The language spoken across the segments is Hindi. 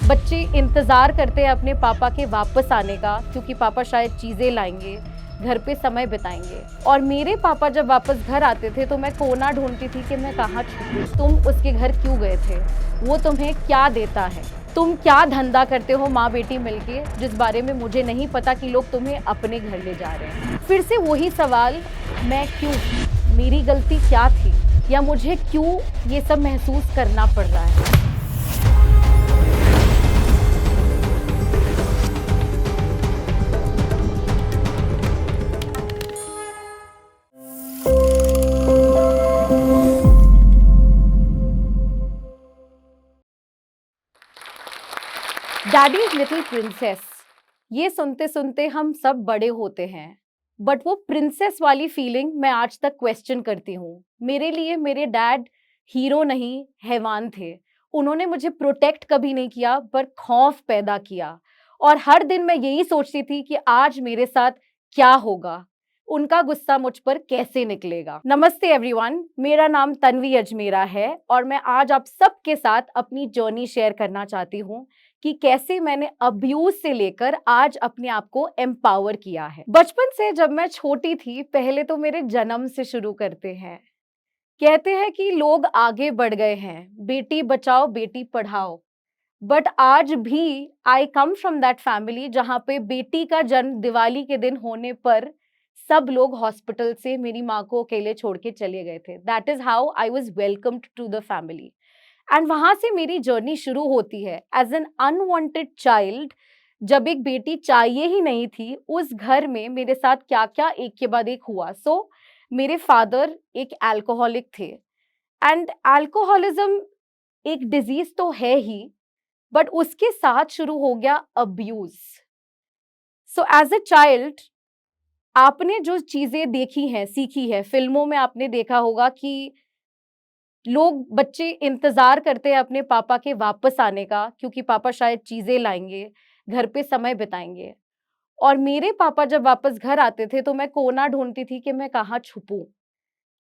बच्चे इंतज़ार करते हैं अपने पापा के वापस आने का, क्योंकि पापा शायद चीज़ें लाएँगे, घर पे समय बिताएँगे। और मेरे पापा जब वापस घर आते थे तो मैं कोना ढूँढती थी कि मैं कहाँ छुपूँ? तुम उसके घर क्यों गए थे? वो तुम्हें क्या देता है? तुम क्या धंधा करते हो माँ-बेटी मिलके, जिस बारे में मुझे नहीं पता कि लोग तुम्हें अपने घर ले जा रहे हैं? फिर से वही सवाल, मैं क्यों? मेरी गलती क्या थी? या मुझे क्यों ये सब महसूस करना पड़ रहा है? डैडीज लिटिल प्रिंसेस, ये सुनते सुनते हम सब बड़े होते हैं, बट वो प्रिंसेस वाली फीलिंग मैं आज तक क्वेश्चन करती हूँ। मेरे लिए मेरे डैड हीरो नहीं, हैवान थे। उन्होंने मुझे प्रोटेक्ट कभी नहीं किया, पर खौफ पैदा किया। और हर दिन मैं यही सोचती थी कि आज मेरे साथ क्या होगा, उनका गुस्सा मुझ पर कैसे निकलेगा। नमस्ते एवरीवन, मेरा नाम तन्वी अजमेरा है और मैं आज आप सबके साथ अपनी जर्नी शेयर करना चाहती हूँ कि कैसे मैंने अब्यूज से लेकर आज अपने आप को एम्पावर किया है। बचपन से जब मैं छोटी थी, पहले तो मेरे जन्म से शुरू करते हैं। कहते हैं कि लोग आगे बढ़ गए हैं, बेटी बचाओ बेटी पढ़ाओ। बट आज भी आई कम फ्रॉम दैट फैमिली जहाँ पे बेटी का जन्म दिवाली के दिन होने पर सब लोग हॉस्पिटल से मेरी माँ को अकेले छोड़ के चले गए थे। That is how I was welcomed to the family. And वहां से मेरी जर्नी शुरू होती है एज एन अनवांटेड चाइल्ड। जब एक बेटी चाहिए ही नहीं थी, उस घर में मेरे साथ क्या क्या एक के बाद एक हुआ। मेरे फादर एक अल्कोहलिक थे, एंड अल्कोहलिज्म एक डिजीज तो है ही, बट उसके साथ शुरू हो गया abuse. So as a child, आपने जो चीजें देखी हैं, सीखी है, फिल्मों में आपने देखा होगा कि लोग बच्चे इंतजार करते हैं अपने पापा के वापस आने का, क्योंकि पापा शायद चीजें लाएंगे, घर पे समय बिताएंगे। और मेरे पापा जब वापस घर आते थे तो मैं कोना ढूंढती थी कि मैं कहाँ छुपूं,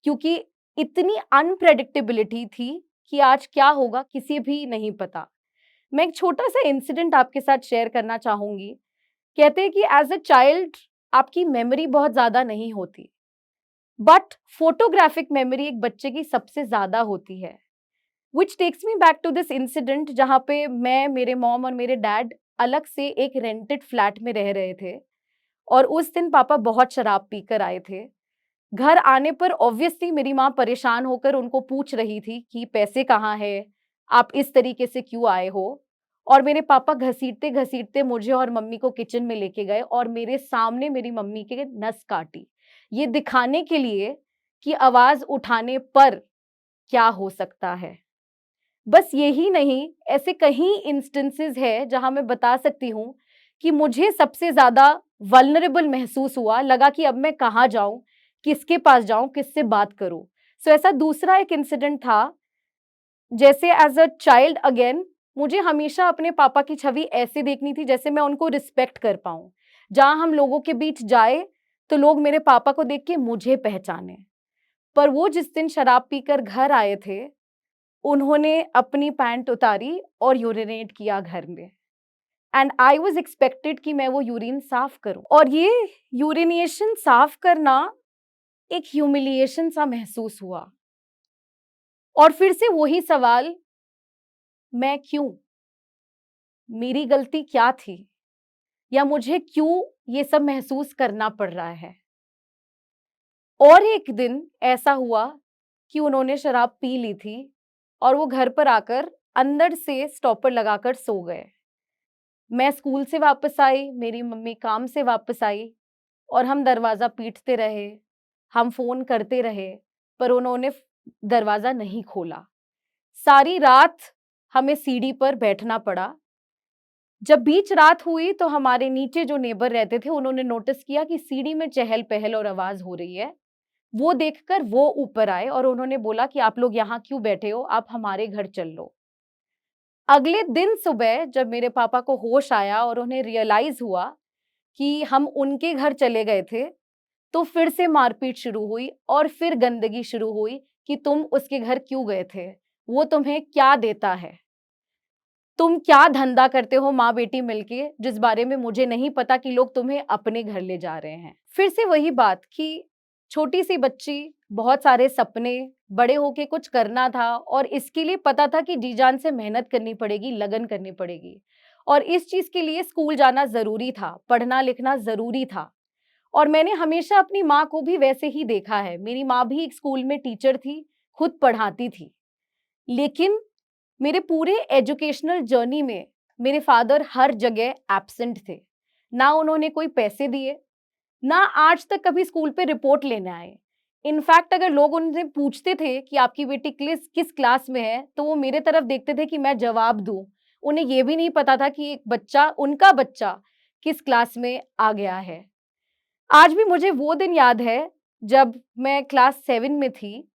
क्योंकि इतनी अनप्रेडिक्टेबिलिटी थी कि आज क्या होगा किसी भी नहीं पता। मैं एक छोटा सा इंसिडेंट आपके साथ शेयर करना चाहूंगी। कहते हैं कि एज अ चाइल्ड आपकी मेमोरी बहुत ज्यादा नहीं होती, बट फोटोग्राफिक मेमोरी एक बच्चे की सबसे ज्यादा होती है। Which takes me back to this incident, जहाँ पे मैं, मेरे मॉम और मेरे डैड अलग से एक रेंटेड फ्लैट में रह रहे थे। और उस दिन पापा बहुत शराब पीकर आए थे। घर आने पर ऑब्वियसली मेरी माँ परेशान होकर उनको पूछ रही थी कि पैसे कहाँ है, आप इस तरीके से क्यों आए हो। और मेरे पापा घसीटते घसीटते मुझे और मम्मी को किचन में लेके गए और मेरे सामने मेरी मम्मी के नस काटी, ये दिखाने के लिए कि आवाज उठाने पर क्या हो सकता है। बस यही नहीं, ऐसे कई इंस्टेंसेस है जहां मैं बता सकती हूँ कि मुझे सबसे ज्यादा वल्नरेबल महसूस हुआ, लगा कि अब मैं कहाँ जाऊं, किसके पास जाऊं, किससे बात करूं। ऐसा दूसरा एक इंसिडेंट था। जैसे एज अ चाइल्ड अगेन, मुझे हमेशा अपने पापा की छवि ऐसे देखनी थी जैसे मैं उनको रिस्पेक्ट कर पाऊं। जहां हम लोगों के बीच जाए तो लोग मेरे पापा को देख के मुझे पहचाने। पर वो जिस दिन शराब पीकर घर आए थे, उन्होंने अपनी पैंट उतारी और यूरिनेट किया घर में। एंड आई वॉज एक्सपेक्टेड कि मैं वो यूरिन साफ करूं, और ये यूरिनेशन साफ करना एक ह्यूमिलिएशन सा महसूस हुआ। और फिर से वही सवाल, मैं क्यों? मेरी गलती क्या थी? या मुझे क्यों ये सब महसूस करना पड़ रहा है? और एक दिन ऐसा हुआ कि उन्होंने शराब पी ली थी और वो घर पर आकर अंदर से स्टॉपर लगाकर सो गए। मैं स्कूल से वापस आई, मेरी मम्मी काम से वापस आई, और हम दरवाजा पीटते रहे, हम फोन करते रहे, पर उन्होंने दरवाजा नहीं खोला। सारी रात हमें सीढ़ी पर बैठना पड़ा। जब बीच रात हुई तो हमारे नीचे जो नेबर रहते थे, उन्होंने नोटिस किया कि सीढ़ी में चहल पहल और आवाज हो रही है। वो देखकर वो ऊपर आए और उन्होंने बोला कि आप लोग यहाँ क्यों बैठे हो, आप हमारे घर चल लो। अगले दिन सुबह जब मेरे पापा को होश आया और उन्हें रियलाइज हुआ कि हम उनके घर चले गए थे, तो फिर से मारपीट शुरू हुई और फिर गंदगी शुरू हुई कि तुम उसके घर क्यों गए थे, वो तुम्हें क्या देता है। तुम क्या धंधा करते हो माँ बेटी मिलके, जिस बारे में मुझे नहीं पता कि लोग तुम्हें अपने घर ले जा रहे हैं। फिर से वही बात कि छोटी सी बच्ची, बहुत सारे सपने, बड़े होके कुछ करना था और इसके लिए पता था कि जी जान से मेहनत करनी पड़ेगी, लगन करनी पड़ेगी और इस चीज के लिए स्कूल जाना जरूरी था, पढ़ना लिखना जरूरी था। और मैंने हमेशा अपनी माँ को भी वैसे ही देखा है। मेरी माँ भी एक स्कूल में टीचर थी, खुद पढ़ाती थी, लेकिन मेरे पूरे एजुकेशनल जर्नी में मेरे फादर हर जगह एब्सेंट थे। ना उन्होंने कोई पैसे दिए, ना आज तक कभी स्कूल पे रिपोर्ट लेने आए। इनफैक्ट अगर लोग उनसे पूछते थे कि आपकी बेटी किस किस क्लास में है, तो वो मेरे तरफ देखते थे कि मैं जवाब दूं। उन्हें ये भी नहीं पता था कि एक बच्चा, उनका बच्चा, किस क्लास में आ गया है। आज भी मुझे वो दिन याद है जब मैं क्लास 7 में थी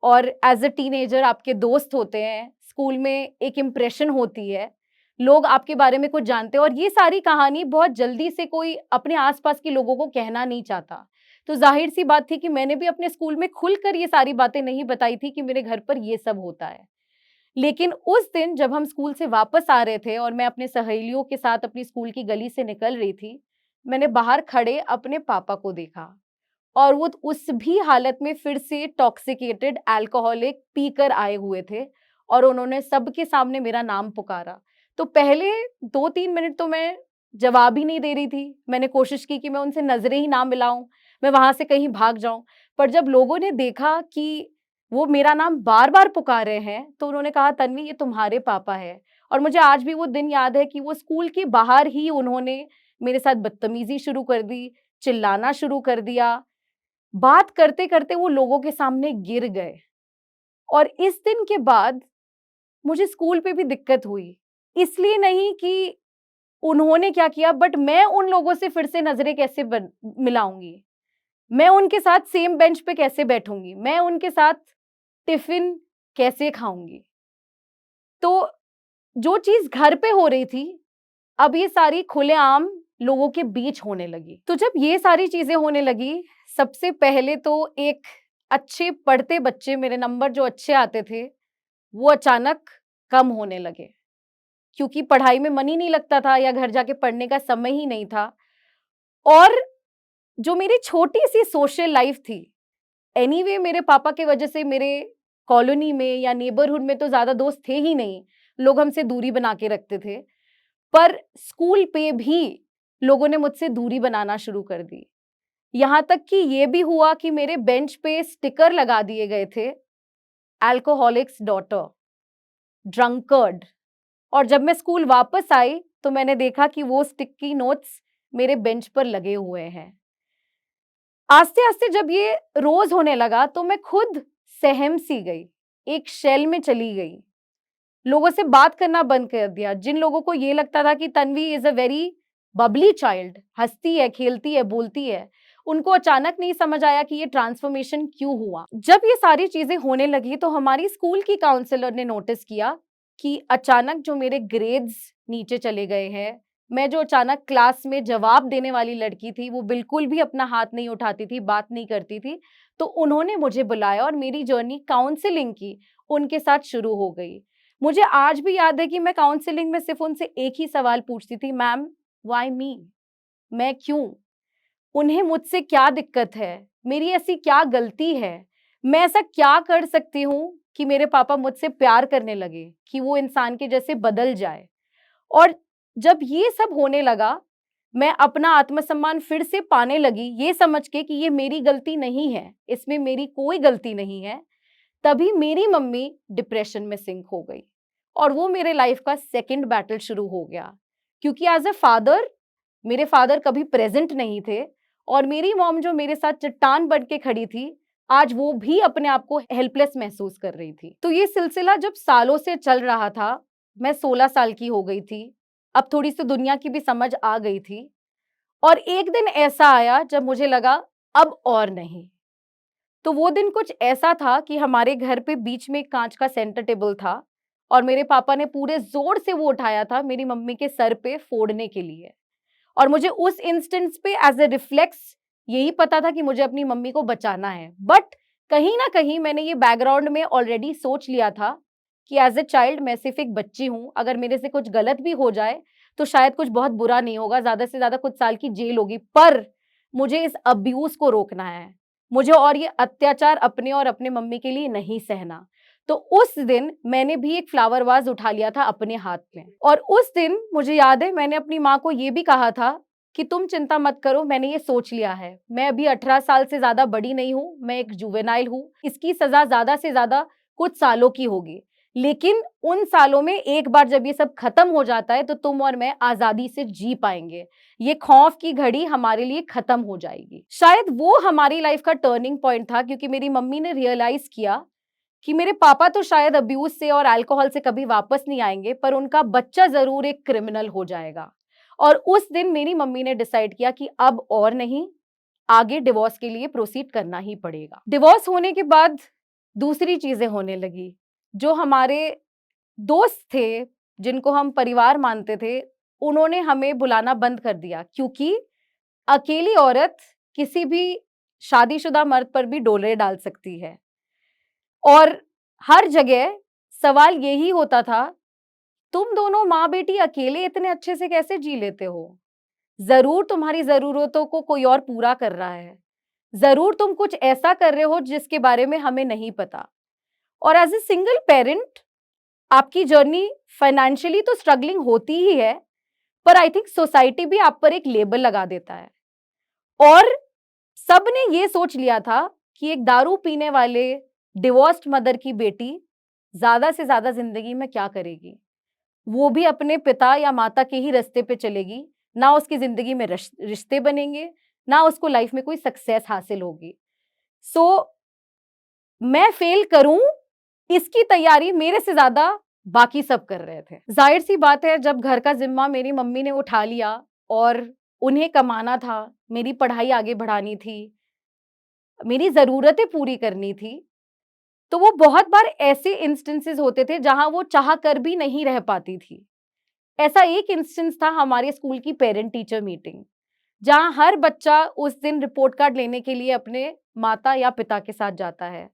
और एज अ टीनेजर आपके दोस्त होते हैं, स्कूल में एक इम्प्रेशन होती है, लोग आपके बारे में कुछ जानते हैं और ये सारी कहानी बहुत जल्दी से कोई अपने आसपास के लोगों को कहना नहीं चाहता। तो जाहिर सी बात थी कि मैंने भी अपने स्कूल में खुलकर ये सारी बातें नहीं बताई थी कि मेरे घर पर ये सब होता है। लेकिन उस दिन जब हम स्कूल से वापस आ रहे थे और मैं अपने सहेलियों के साथ अपनी स्कूल की गली से निकल रही थी, मैंने बाहर खड़े अपने पापा को देखा और वो उस भी हालत में फिर से टॉक्सिकेटेड अल्कोहलिक पीकर आए हुए थे और उन्होंने सबके सामने मेरा नाम पुकारा। तो पहले 2-3 मिनट तो मैं जवाब ही नहीं दे रही थी। मैंने कोशिश की कि मैं उनसे नजरें ही ना मिलाऊं, मैं वहां से कहीं भाग जाऊं। पर जब लोगों ने देखा कि वो मेरा नाम बार-बार पुकार रहे हैं, तो उन्होंने कहा, "तन्वी, ये तुम्हारे पापा हैं।" और मुझे आज भी वो दिन याद है कि वो स्कूल के बाहर ही उन्होंने मेरे साथ बदतमीजी शुरू कर दी, चिल्लाना शुरू कर दिया। बात करते-करते वो लोगों के सामने गिर गए और इस दिन के बाद मुझे स्कूल पे भी दिक्कत हुई। इसलिए नहीं कि उन्होंने क्या किया, बट मैं उन लोगों से फिर से नज़रें कैसे बन मिलाऊँगी? मैं उनके साथ सेम बेंच पे कैसे बैठूँगी? मैं उनके साथ टिफ़िन कैसे खाऊँगी? तो जो चीज़ घर पे हो रही थी, अब ये सारी खुलेआम लोगों के बीच होने लगी। तो जब ये सारी चीज़ें होने लगी, सबसे पहले तो एक अच्छे पढ़ते बच्चे, मेरे नंबर जो अच्छे आते थे, वो अचानक कम होने लगे, क्योंकि पढ़ाई में मन ही नहीं लगता था या घर जाके पढ़ने का समय ही नहीं था। और जो मेरी छोटी-सी सोशल लाइफ़ थी, एनीवे मेरे पापा की वजह से मेरे कॉलोनी में या नेबरहुड में तो ज़्यादा दोस्त थे ही नहीं, लोग हमसे दूरी बना के रखते थे। पर स्कूल पे भी लोगों ने मुझसे दूरी बनाना शुरू कर दी। यहाँ तक कि ये भी हुआ कि मेरे बेंच पे स्टिकर लगा दिए गए थे, अल्कोहलिक्स डॉटर, ड्रंकर्ड। और जब मैं स्कूल वापस आई तो मैंने देखा कि वो स्टिकी नोट्स मेरे बेंच पर लगे हुए हैं। आस्ते-आस्ते जब ये रोज़ होने लगा तो मैं खुद सहम सी गई, एक शेल में चली गई। लोगों से बात करना बंद कर दिया। जिन लोगों को ये लगता था कि Tanvi is a very bubbly child, हँसती है, खेलती है, बोलती है, उनको अचानक नहीं समझ आया कि ये ट्रांसफॉर्मेशन क्यों हुआ। जब ये सारी चीज़ें होने लगी तो हमारी स्कूल की काउंसलर ने नोटिस किया कि अचानक जो मेरे ग्रेड्स नीचे चले गए हैं, मैं जो अचानक क्लास में जवाब देने वाली लड़की थी, वो बिल्कुल भी अपना हाथ नहीं उठाती थी, बात नहीं करती थी। तो उन्होंने मुझे बुलाया और मेरी जर्नी काउंसलिंग की उनके साथ शुरू हो गई। मुझे आज भी याद है कि मैं काउंसलिंग में सिर्फ उनसे एक ही सवाल पूछती थी, मैम, व्हाई मी? मैं क्यों? उन्हें मुझसे क्या दिक्कत है? मेरी ऐसी क्या गलती है? मैं ऐसा क्या कर सकती हूँ कि मेरे पापा मुझसे प्यार करने लगे, कि वो इंसान के जैसे बदल जाए? और जब ये सब होने लगा, मैं अपना आत्मसम्मान फिर से पाने लगी, ये समझ के कि ये मेरी गलती नहीं है, इसमें मेरी कोई गलती नहीं है। तभी मेरी मम्मी डिप्रेशन में सिंक हो गई और वो मेरे लाइफ का सेकंड बैटल शुरू हो गया, क्योंकि एज अ फादर, मेरे फादर कभी प्रेजेंट नहीं थे और मेरी मॉम जो मेरे साथ चट्टान बन के खड़ी थी, आज वो भी अपने आप को हेल्पलेस महसूस कर रही थी। तो ये सिलसिला जब सालों से चल रहा था, मैं 16 साल की हो गई थी, अब थोड़ी सी दुनिया की भी समझ आ गई थी और एक दिन ऐसा आया जब मुझे लगा अब और नहीं। तो वो दिन कुछ ऐसा था कि हमारे घर पे बीच में एक कांच का सेंटर टेबल था और मेरे पापा ने पूरे जोर से वो उठाया था मेरी मम्मी के सर पे फोड़ने के लिए। और मुझे उस इंस्टेंस पे एज अ रिफ्लेक्स यही पता था कि मुझे अपनी मम्मी को बचाना है, बट कहीं ना कहीं मैंने ये बैकग्राउंड में ऑलरेडी सोच लिया था कि एज ए चाइल्ड मैं सिर्फ एक बच्ची हूँ, अगर मेरे से कुछ गलत भी हो जाए तो शायद कुछ बहुत बुरा नहीं होगा, ज्यादा से ज्यादा कुछ साल की जेल होगी, पर मुझे इस अब्यूज को रोकना है मुझे, और ये अत्याचार अपने और अपने मम्मी के लिए नहीं सहना। तो उस दिन मैंने भी एक फ्लावर वाज उठा लिया था अपने हाथ में, और उस दिन मुझे याद है मैंने अपनी माँ को ये भी कहा था कि तुम चिंता मत करो, मैंने ये सोच लिया है, मैं अभी 18 साल से ज्यादा बड़ी नहीं हूं, मैं एक जुवेनाइल हूं, इसकी सजा ज्यादा से ज्यादा कुछ सालों की होगी, लेकिन उन सालों में एक बार जब ये सब खत्म हो जाता है तो तुम और मैं आजादी से जी पाएंगे, ये खौफ की घड़ी हमारे लिए खत्म हो जाएगी। शायद वो हमारी लाइफ का टर्निंग पॉइंट था, क्योंकि मेरी मम्मी ने रियलाइज किया कि मेरे पापा तो शायद अब्यूज से और अल्कोहल से कभी वापस नहीं आएंगे, पर उनका बच्चा जरूर एक क्रिमिनल हो जाएगा। और उस दिन मेरी मम्मी ने डिसाइड किया कि अब और नहीं, आगे डिवोर्स के लिए प्रोसीड करना ही पड़ेगा। डिवोर्स होने के बाद दूसरी चीजें होने लगी। जो हमारे दोस्त थे, जिनको हम परिवार मानते थे, उन्होंने हमें बुलाना बंद कर दिया, क्योंकि अकेली औरत किसी भी शादीशुदा मर्द पर भी डोले डाल सकती है। और हर जगह सवाल यही होता था, तुम दोनों माँ बेटी अकेले इतने अच्छे से कैसे जी लेते हो? जरूर तुम्हारी जरूरतों को कोई और पूरा कर रहा है, जरूर तुम कुछ ऐसा कर रहे हो जिसके बारे में हमें नहीं पता। और एज ए सिंगल पेरेंट आपकी जर्नी फाइनेंशियली तो स्ट्रगलिंग होती ही है, पर आई थिंक सोसाइटी भी आप पर एक लेबल लगा देता है। और सबने ये सोच लिया था कि एक दारू पीने वाले डिवोर्स्ड मदर की बेटी ज्यादा से ज्यादा जिंदगी में क्या करेगी, वो भी अपने पिता या माता के ही रास्ते पे चलेगी, ना उसकी जिंदगी में रिश्ते बनेंगे, ना उसको लाइफ में कोई सक्सेस हासिल होगी। सो मैं फेल करूं, इसकी तैयारी मेरे से ज्यादा बाकी सब कर रहे थे। जाहिर सी बात है, जब घर का जिम्मा मेरी मम्मी ने उठा लिया और उन्हें कमाना था, मेरी पढ़ाई आगे बढ़ानी थी, मेरी जरूरतें पूरी करनी थी, तो वो बहुत बार ऐसे इंस्टेंसेस होते थे जहां वो चाह कर भी नहीं रह पाती थी। ऐसा एक इंस्टेंस था हमारे स्कूल की पेरेंट टीचर मीटिंग, जहां हर बच्चा उस दिन रिपोर्ट कार्ड लेने के लिए अपने माता या पिता के साथ जाता है।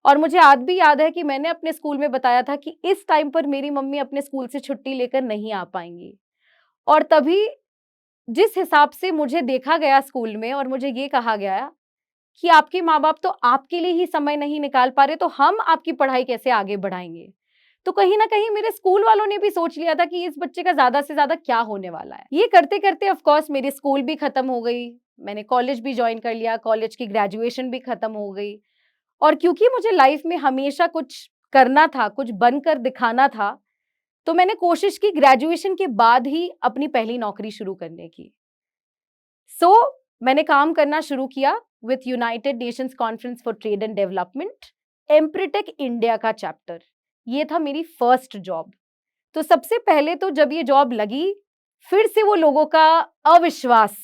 और मुझे आज भी याद है कि मैंने अपने स्कूल में बताया था कि इस टाइम पर मेरी मम्मी अपने स्कूल से छुट्टी लेकर नहीं आ पाएंगी। और तभी जिस हिसाब से मुझे देखा गया स्कूल में और मुझे ये कहा गया कि आपके माँ बाप तो आपके लिए ही समय नहीं निकाल पा रहे, तो हम आपकी पढ़ाई कैसे आगे बढ़ाएंगे। तो कहीं ना कहीं मेरे स्कूल वालों ने भी सोच लिया था कि इस बच्चे का ज्यादा से ज्यादा क्या होने वाला है। ये करते करते ऑफ कोर्स मेरी स्कूल भी खत्म हो गई, मैंने कॉलेज भी ज्वाइन कर लिया, कॉलेज की ग्रेजुएशन भी खत्म हो गई। और क्योंकि मुझे लाइफ में हमेशा कुछ करना था, कुछ बनकर दिखाना था, तो मैंने कोशिश की ग्रेजुएशन के बाद ही अपनी पहली नौकरी शुरू करने की। सो मैंने काम करना शुरू किया with United Nations Conference for Trade and Development, Empretec India का चैप्टर। ये था मेरी फर्स्ट जॉब। तो सबसे पहले तो जब ये जॉब लगी, फिर से वो लोगों का अविश्वास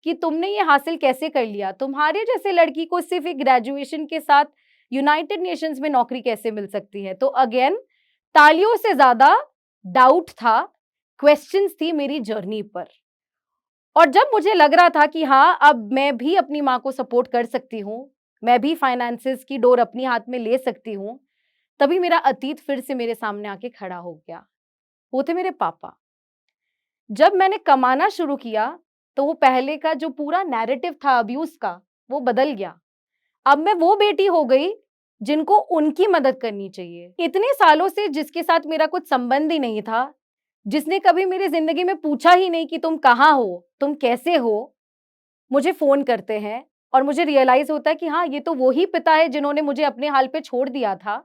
कि तुमने ये हासिल कैसे कर लिया, तुम्हारे जैसे लड़की को सिर्फ एक ग्रेजुएशन के साथ यूनाइटेड नेशंस में नौकरी कैसे मिल सकती है। तो अगेन तालियों से ज्यादा डाउट था, क्वेश्चंस थी मेरी जर्नी पर। और जब मुझे लग रहा था कि हाँ, अब मैं भी अपनी माँ को सपोर्ट कर सकती हूँ, मैं भी फाइनेंसेस की डोर अपनी हाथ में ले सकती हूँ, तभी मेरा अतीत फिर से मेरे सामने आके खड़ा हो गया। वो थे मेरे पापा। जब मैंने कमाना शुरू किया तो वो पहले का जो पूरा नैरेटिव था अब्यूज का, वो बदल गया। अब मैं वो बेटी हो गई जिनको उनकी मदद करनी चाहिए। इतने सालों से जिसके साथ मेरा कुछ संबंध ही नहीं था, जिसने कभी मेरी जिंदगी में पूछा ही नहीं कि तुम कहाँ हो, तुम कैसे हो, मुझे फोन करते हैं। और मुझे रियलाइज होता है कि हाँ, ये तो वो ही पिता है जिन्होंने मुझे अपने हाल पे छोड़ दिया था,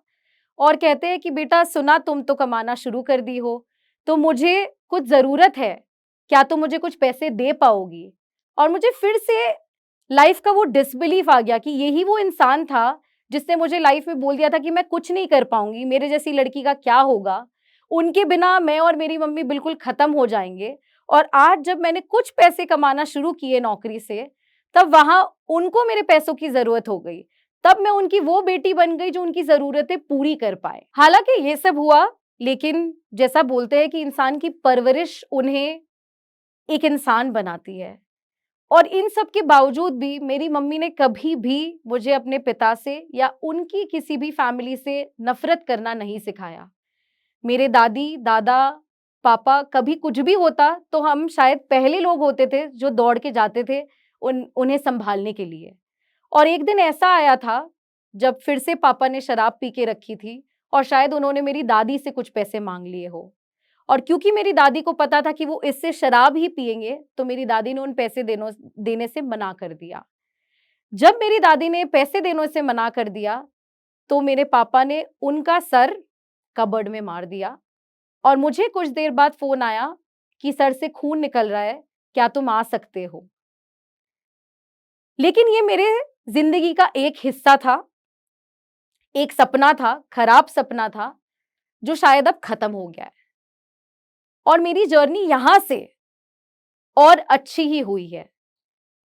और कहते हैं कि बेटा सुना, तुम तो कमाना शुरू कर दी हो, तो मुझे कुछ जरूरत है, क्या तुम मुझे कुछ पैसे दे पाओगी। और मुझे फिर से लाइफ का वो डिसबिलीफ आ गया कि यही वो इंसान था जिसने मुझे लाइफ में बोल दिया था कि मैं कुछ नहीं कर पाऊंगी, मेरे जैसी लड़की का क्या होगा, उनके बिना मैं और मेरी मम्मी बिल्कुल खत्म हो जाएंगे। और आज जब मैंने कुछ पैसे कमाना शुरू किए नौकरी से, तब वहां उनको मेरे पैसों की जरूरत हो गई, तब मैं उनकी वो बेटी बन गई जो उनकी जरूरतें पूरी कर पाए। हालांकि ये सब हुआ, लेकिन जैसा बोलते हैं कि इंसान की परवरिश उन्हें एक इंसान बनाती है। और इन सब के बावजूद भी मेरी मम्मी ने कभी भी मुझे अपने पिता से या उनकी किसी भी फैमिली से नफरत करना नहीं सिखाया। मेरे दादी, दादा, पापा कभी कुछ भी होता तो हम शायद पहले लोग होते थे जो दौड़ के जाते थे उन्हें संभालने के लिए। और एक दिन ऐसा आया था जब फिर से पापा ने शराब पी के रखी थी और शायद उन्होंने मेरी दादी से कुछ पैसे मांग लिए हो। और क्योंकि मेरी दादी को पता था कि वो इससे शराब ही पिएंगे, तो मेरी दादी ने उन पैसे देने से मना कर दिया। जब मेरी दादी ने पैसे देने से मना कर दिया, तो मेरे पापा ने उनका सर कबर्ड में मार दिया और मुझे कुछ देर बाद फोन आया कि सर से खून निकल रहा है, क्या तुम आ सकते हो? लेकिन ये मेरे जिंदगी का एक हिस्सा था, एक सपना था, खराब सपना था, जो शायद अब खत्म हो गया है। और मेरी जर्नी यहां से और अच्छी ही हुई है।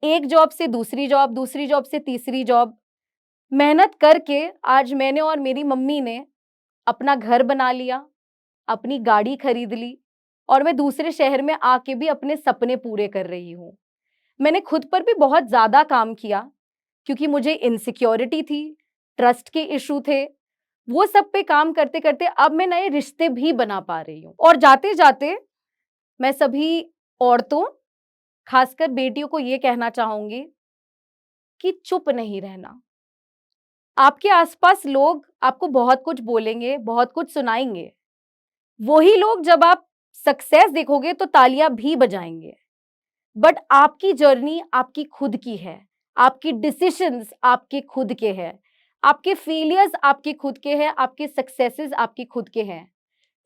एक जॉब से दूसरी जॉब, दूसरी जॉब से तीसरी जॉब, मेहनत करके आज मैंने और मेरी मम्मी ने अपना घर बना लिया, अपनी गाड़ी खरीद ली और मैं दूसरे शहर में आके भी अपने सपने पूरे कर रही हूँ। मैंने खुद पर भी बहुत ज़्यादा काम किया क्योंकि मुझे इनसिक्योरिटी थी, ट्रस्ट के इशू थे। वो सब पे काम करते करते अब मैं नए रिश्ते भी बना पा रही हूँ। और जाते जाते मैं सभी औरतों, खासकर बेटियों को ये कहना चाहूंगी कि चुप नहीं रहना। आपके आसपास लोग आपको बहुत कुछ बोलेंगे, बहुत कुछ सुनाएंगे। वही लोग जब आप सक्सेस देखोगे तो तालियां भी बजाएंगे। बट आपकी जर्नी आपकी खुद की है, आपकी डिसीजंस आपके खुद के हैं, आपके फेलियर्स आपके खुद के हैं, आपके सक्सेसेस आपके खुद के हैं।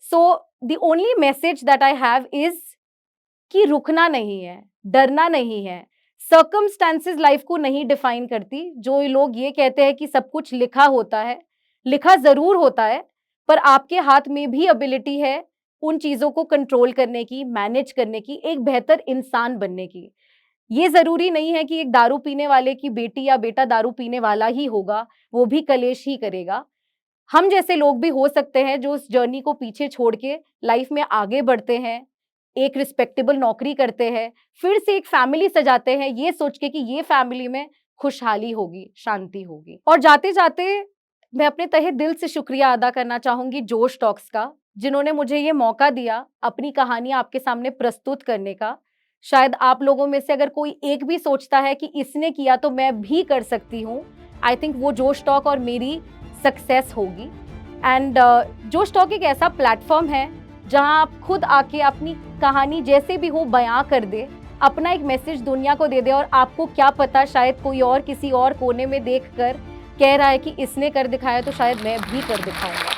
So the only message that I have is कि रुकना नहीं है, डरना नहीं है। सर्कमस्टेंसेस लाइफ को नहीं डिफाइन करती। जो लोग ये कहते हैं कि सब कुछ लिखा होता है, लिखा जरूर होता है, पर आपके हाथ में भी एबिलिटी है उन चीजों को कंट्रोल करने की, मैनेज करने की, एक बेहतर इंसान बनने की। ये जरूरी नहीं है कि एक दारू पीने वाले की बेटी या बेटा दारू पीने वाला ही होगा, वो भी कलेश ही करेगा। हम जैसे लोग भी हो सकते हैं जो उस जर्नी को पीछे छोड़ के लाइफ में आगे बढ़ते हैं, एक रिस्पेक्टेबल नौकरी करते हैं, फिर से एक फैमिली सजाते हैं ये सोच के कि ये फैमिली में खुशहाली होगी, शांति होगी। और जाते जाते मैं अपने तहे दिल से शुक्रिया अदा करना चाहूंगी जोश टॉक्स का, जिन्होंने मुझे ये मौका दिया अपनी कहानियां आपके सामने प्रस्तुत करने का। शायद आप लोगों में से अगर कोई एक भी सोचता है कि इसने किया तो मैं भी कर सकती हूँ, आई थिंक वो जोश टॉक और मेरी सक्सेस होगी। एंड जोश टॉक एक ऐसा प्लेटफॉर्म है जहां आप खुद आके अपनी कहानी जैसे भी हो बयां कर दे, अपना एक मैसेज दुनिया को दे दे। और आपको क्या पता, शायद कोई और किसी और कोने में देखकर कह रहा है कि इसने कर दिखाया तो शायद मैं भी कर दिखाऊंगा।